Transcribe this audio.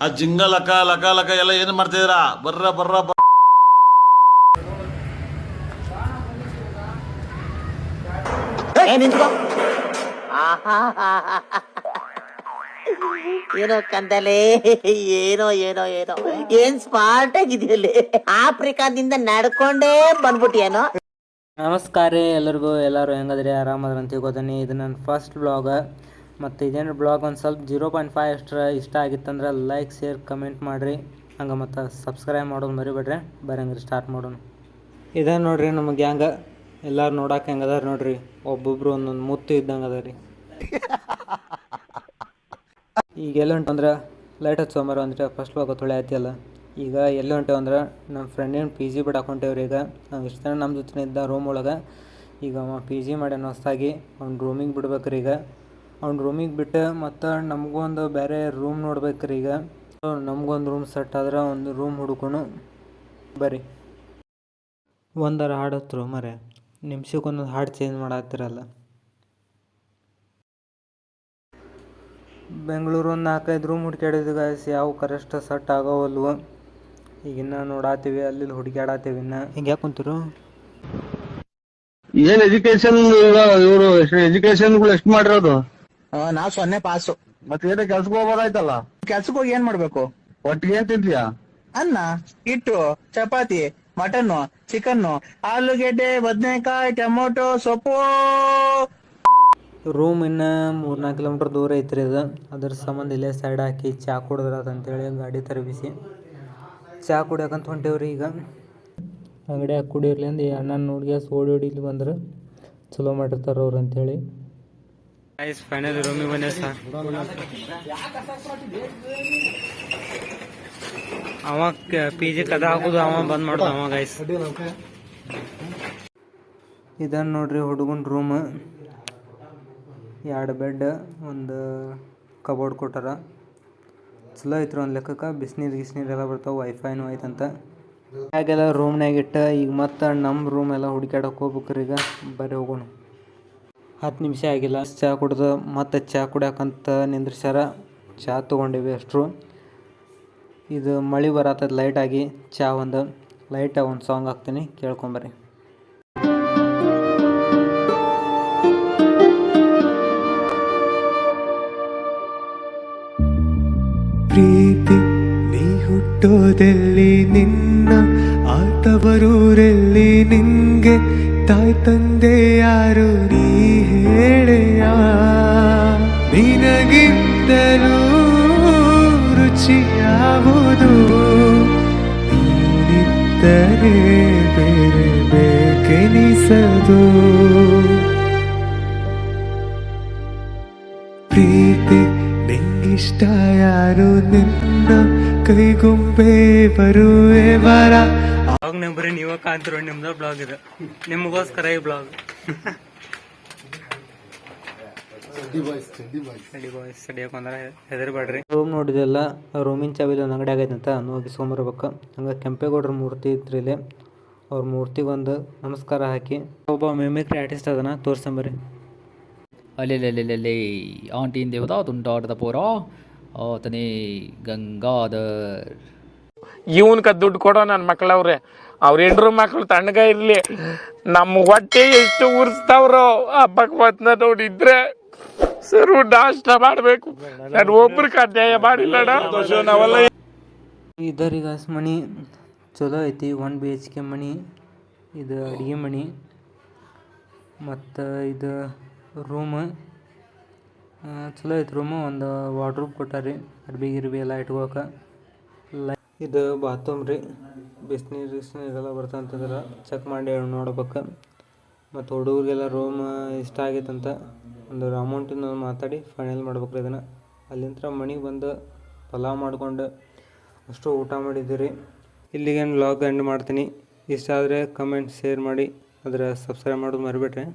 ಆ ಜಿಂಗ ಲಕ ಲಕ ಲಕ ಎಲ್ಲ ಏನು ಮಾಡ್ತಿದ್ದೀರಾ? ಬರ್ರ ಬರ್ರ ಏನೋ ಕಂದಲೆ, ಏನೋ ಏನೋ ಏನೋ ಏನ್ ಸ್ಮಾರ್ಟ್ ಆಗಿದೆಯಲ್ಲಿ. ಆಫ್ರಿಕಾದಿಂದ ನಡ್ಕೊಂಡೇ ಬಂದ್ಬಿಟ್ಟಿಯೇನೋ. ನಮಸ್ಕಾರ ಎಲ್ಲರಿಗೂ. ಎಲ್ಲರೂ ಹೆಂಗದ್ರಿ? ಆರಾಮದ್ರ ಅಂತ ತಿಳ್ಕೊತೀನಿ. ಇದು ನನ್ನ ಫಸ್ಟ್ ಬ್ಲಾಗ್. ಮತ್ತು ಇದೇನು ಬ್ಲಾಗ್ ಒಂದು ಸ್ವಲ್ಪ 0.5 ಅಷ್ಟು ಇಷ್ಟ ಆಗಿತ್ತಂದ್ರೆ ಲೈಕ್, ಶೇರ್, ಕಮೆಂಟ್ ಮಾಡಿರಿ. ಹಂಗೆ ಮತ್ತು ಸಬ್ಸ್ಕ್ರೈಬ್ ಮಾಡೋದು ಮರಿಬೇಡ್ರಿ. ಬರಂಗ್ರಿ ಸ್ಟಾರ್ಟ್ ಮಾಡೋಣ. ಇದೇ ನೋಡ್ರಿ ನಮ್ಮ ಗ್ಯಾಂಗ. ಎಲ್ಲರೂ ನೋಡಕ್ಕೆ ಹೆಂಗದಾರ ನೋಡ್ರಿ. ಒಬ್ಬೊಬ್ರು ಒಂದೊಂದು ಮುತ್ತು ಇದ್ದಂಗೆ ಅದ ರೀ. ಈಗ ಎಲ್ಲಿ ಹೊಂಟಂದ್ರೆ ಲೈಟ್ ಹಚ್ಚೋಮರ ಅಂದ್ರೆ ಫಸ್ಟ್ ಬ್ಲಾಗ್ ತೊಳೆ ಆಯ್ತಿಯಲ್ಲ. ಈಗ ಎಲ್ಲಿ ಹೊಂಟೇವು ಅಂದ್ರೆ ನಮ್ಮ ಫ್ರೆಂಡಿನ ಪಿ ಜಿ ಬಿಡಕ್ಕೆ ಹೊಂಟೇವ್ರಿ. ಈಗ ನಾವು ಇಷ್ಟು ಜನ ನಮ್ಮ ಜೊತೆ ಇದ್ದ ರೂಮ್ ಒಳಗೆ. ಈಗ ಅವ ಪಿ ಜಿ ಮಾಡ್ಯಾನ ಹೊಸ್ದಾಗಿ. ಅವ್ನು ರೂಮಿಗೆ ಬಿಡ್ಬೇಕ್ರಿ. ಈಗ ಅವ್ನು ರೂಮಿಗೆ ಬಿಟ್ಟು ಮತ್ತು ನಮಗೊಂದು ಬೇರೆ ರೂಮ್ ನೋಡ್ಬೇಕ್ರಿ. ಈಗ ನಮಗೊಂದು ರೂಮ್ ಸೆಟ್ ಆದ್ರೆ ಒಂದು ರೂಮ್ ಹುಡ್ಕೊಂಡು ಬರ್ರಿ. ಒಂದರ ಹಾಡು ಹತ್ರು ಮರೆ ನಿಮ್ಸಕ್ಕೊಂದೊಂದು ಹಾಡು ಚೇಂಜ್ ಮಾಡಾಕ್ತಿರಲ್ಲ. ಬೆಂಗಳೂರು ಒಂದು 4-5 ರೂಮ್ ಹುಡುಕ್ಯಾಡಿದ್ವಿ ಗಾಯ್ಸ್. ಯಾವ ಕರೆಕ್ಟ್ ಸೆಟ್ ಆಗೋವಲ್ವು. ಈಗಿನ್ನ ನೋಡಾತೀವಿ, ಅಲ್ಲಿ ಹುಡುಕ್ಯಾಡತ್ತೀವಿ. ಇನ್ನು ಹಿಂಗೆ ಯಾಕೆ ಕುಂತಿರು? ಏನ್ ಎಜುಕೇಶನ್ ಇವರು ಎಜುಕೇಶನ್ಗಳು ಎಷ್ಟು ಮಾಡಿರೋದು? ನಾವ್ 0 ಪಾಸು. ಮತ್ತೆ ಏನೋ ಕೆಲ್ಸಕ್ಕೆ ಹೋಗೋದಾಯ್ತಲ್ಲ. ಕೆಲ್ಸಕ್ಕೆ ಹೋಗಿ ಏನ್ ಮಾಡ್ಬೇಕು? ಒಟ್ಟಿಗೆ ಏನ್ ತಿಂತೀಯಾ? ಅನ್ನ, ಹಿಟ್ಟು, ಚಪಾತಿ, ಮಟನ್ನು, ಚಿಕನ್ನು, ಆಲೂಗೆಡ್ಡೆ, ಬದನೆಕಾಯಿ, ಟೊಮೊಟೊ, ಸೊಪ್ಪು. ರೂಮ್ ಇನ್ನು 3-4 ಕಿಲೋಮೀಟ್ರ್ ದೂರ ಐತ್ರಿ ಅದು. ಅದ್ರ ಸಂಬಂಧ ಇಲ್ಲೇ ಸೈಡ್ ಹಾಕಿ ಚಹಾ ಕುಡಿದ್ರದು ಅಂತೇಳಿ ಗಾಡಿ ತರಬಿಸಿ ಚಹಾ ಕುಡಿಯೋಕಂತ ಹೊಂಟೇವ್ರಿ. ಈಗ ಅಂಗಡಿಯಾಗ ಕುಡಿಯಿರ್ಲಿ ಅಂದು ಅಣ್ಣ ನೋಡಿಗೆ ಓಡಿ ಇಲ್ಲಿ ಬಂದ್ರೆ ಚಲೋ ಮಾಡಿರ್ತಾರೆ ಅವ್ರು ಅಂಥೇಳಿ. ಫೈನಲ್ ರೂಮಿಗೆ ಬಂದೆ ಸರ್. ಅವ ಪಿ ಜಿ ಕದ ಹಾಕೋದು ಅವ ಬಂದ್ ಮಾಡೋದು ಅವ ಗೈಸ್. ಇದನ್ನು ನೋಡ್ರಿ ಹುಡುಗನ ರೂಮ್. 2 ಬೆಡ್, ಒಂದು ಕಬೋರ್ಡ್ ಕೊಟ್ಟಾರ. ಚಲೋ ಐತ್ರಿ ಒಂದು ಲೆಕ್ಕಕ್ಕೆ. ಬಿಸಿನೀರು ಗಿಸ್ನೀರೆಲ್ಲ ಬರ್ತಾವೆ. ವೈಫೈನೂ ಐತಂತ. ಹಾಗೆಲ್ಲ ರೂಮ್ನಾಗ ಇಟ್ಟು ಈಗ ಮತ್ತು ನಮ್ಮ ರೂಮ್ ಎಲ್ಲ ಹುಡುಕ್ಯಾಡಕ್ಕೆ ಹೋಗ್ಬೇಕ್ರಿ. ಈಗ ಬರೀ ಹೋಗೋಣ. 10 ನಿಮಿಷ ಆಗಿಲ್ಲ. ಚಹಾ ಕುಡ್ದು ಮತ್ತು ಚಹಾ ಕುಡಿಯೋಕಂತ ನಿಂದ್ರಿಸ್ಯಾರ. ಚಹಾ ತೊಗೊಂಡಿವಿ ಅಷ್ಟರು. ಇದು ಮಳೆ ಬರತ್ತದ ಲೈಟ್ ಆಗಿ. ಚಹಾ ಒಂದು ಸಾಂಗ್ ಹಾಕ್ತೀನಿ, ಕೇಳ್ಕೊಂಬರ್ರಿ. ಪ್ರೀತಿ ನೀ ಹುಟ್ಟೋದೆಲ್ಲಿ, ನಿನ್ನ ಆತವರೂರೆಲ್ಲಿ, ನಿಂಗೆ ತಾಯಿ ತಂದೆ ಯಾರು ನೀ ಹೇಳೆಯ? ನಿನಗಿಂತಲೂ ರುಚಿ ಯಾವುದು? ನೀನಿದ್ದರೆ ಬೇರೆ ಬೇಕೆನಿಸದು. ಪ್ರೀತಿ ನಿಂಗಿಷ್ಟ ಯಾರು? ನಿನ್ನ ಕೈಗೊಂಬೆ ಬರುವೆ ಬರ. ಬ್ಲಾಗ್ ನಂಬರಿ ನೀವ ಕಾಣ್ತಿರೋ ನಿಮ್ದ ಬ್ಲಾಗ್ ಇದೆ. ನಿಮಗೋಸ್ಕರ ಈ ಬ್ಲಾಗ್. ಹೆದರ್ಬೇಡ್ರಿ. ರೂಮ್ ನೋಡಿದೆಲ್ಲ. ರೂಮಿನ ಚಾವಿಲಿ ಒಂದು ಅಂಗಡಿ ಆಗೈತಂತ ಹೋಗಿ ಸೋಮರ್ಬೇಕು. ಹಂಗೆ ಕೆಂಪೇಗೌಡರ ಮೂರ್ತಿ ಇತ್ತು ಇಲ್ಲಿ. ಅವ್ರ ಮೂರ್ತಿಗೊಂದು ನಮಸ್ಕಾರ ಹಾಕಿ ಒಬ್ಬ ಮಿಮಿಕ್ರಿ ಆರ್ಟಿಸ್ಟ್ ಅದನ್ನ ತೋರ್ಸಂಬರಿ. ಅಲ್ಲೆಲ್ಲೆಲ್ಲೆಲ್ಲೆ ಆಂಟಿನ ದೇವತಾ ತುಂಟಾಟದ ಪೋರ ಆತನೇ ಗಂಗಾಧರ್. ಇವನ್ಕ ದುಡ್ಡು ಕೊಡೋ ನನ್ನ ಮಕ್ಳವ್ರೆ. ಅವ್ರ ಹೆಂಡ್ರು ಮಕ್ಳು ತಣ್ಣಗ ಇರ್ಲಿ. ನಮ್ಮ ಹೊಟ್ಟೆ ಎಷ್ಟು ಉರ್ಸ್ತಾವ್ರೋ ಹಬ್ಬಕ್ಕೆ ಬಂದ ನೋಡಿದ್ರೆ ಸರು ನಾಷ್ಟ ಮಾಡ್ಬೇಕು. ನಾನು ಒಬ್ರಿಗೆ ಅನ್ಯಾಯ ಮಾಡಿಲ್ಲಣ್ಣ. ನಾವೆಲ್ಲ ಇದರೀಗ ಮನಿ ಚಲೋ ಐತಿ. 1 BHK ಮನಿ. ಇದು ಅಡುಗೆ ಮನೆ ಮತ್ತು ಇದು ರೂಮ್ ಚಲೋ ಐತಿ. ರೂಮು ಒಂದು ವಾರ್ಡ್ರೋಬ್ ಕೊಟ್ಟಾರಿ, ಅರ್ಬಿ ಗಿರ್ಬಿ ಎಲ್ಲ ಇಟ್ಕೋಕೆ. ಇದು ಬಾತ್ರೂಮ್ ರೀ. ಬಿಸಿನೀರೆಲ್ಲ ಬರ್ತಂತಂದ್ರೆ ಚೆಕ್ ಮಾಡಿ ನೋಡ್ಬೇಕು. ಮತ್ತು ಹುಡುಗರಿಗೆಲ್ಲ ರೂಮ್ ಇಷ್ಟ ಆಗೈತಂತ ಒಂದು ಅಮೌಂಟಿನ ಮಾತಾಡಿ ಫೈನಲ್ ಮಾಡ್ಬೇಕ್ರಿ ಇದನ್ನು. ಅಲ್ಲಿಂದ ಮನೆಗೆ ಬಂದು ಪಲಾವ್ ಮಾಡ್ಕೊಂಡು ಅಷ್ಟು ಊಟ ಮಾಡಿದ್ದೀರಿ. ಇಲ್ಲಿಗೇನು ವ್ಲಾಗ್ ಎಂಡ್ ಮಾಡ್ತೀನಿ. ಇಷ್ಟ ಆದರೆ ಕಮೆಂಟ್, ಶೇರ್ ಮಾಡಿ. ಅದರ ಸಬ್ಸ್ಕ್ರೈಬ್ ಮಾಡೋದು ಮರಿಬೇಡ್ರಿ.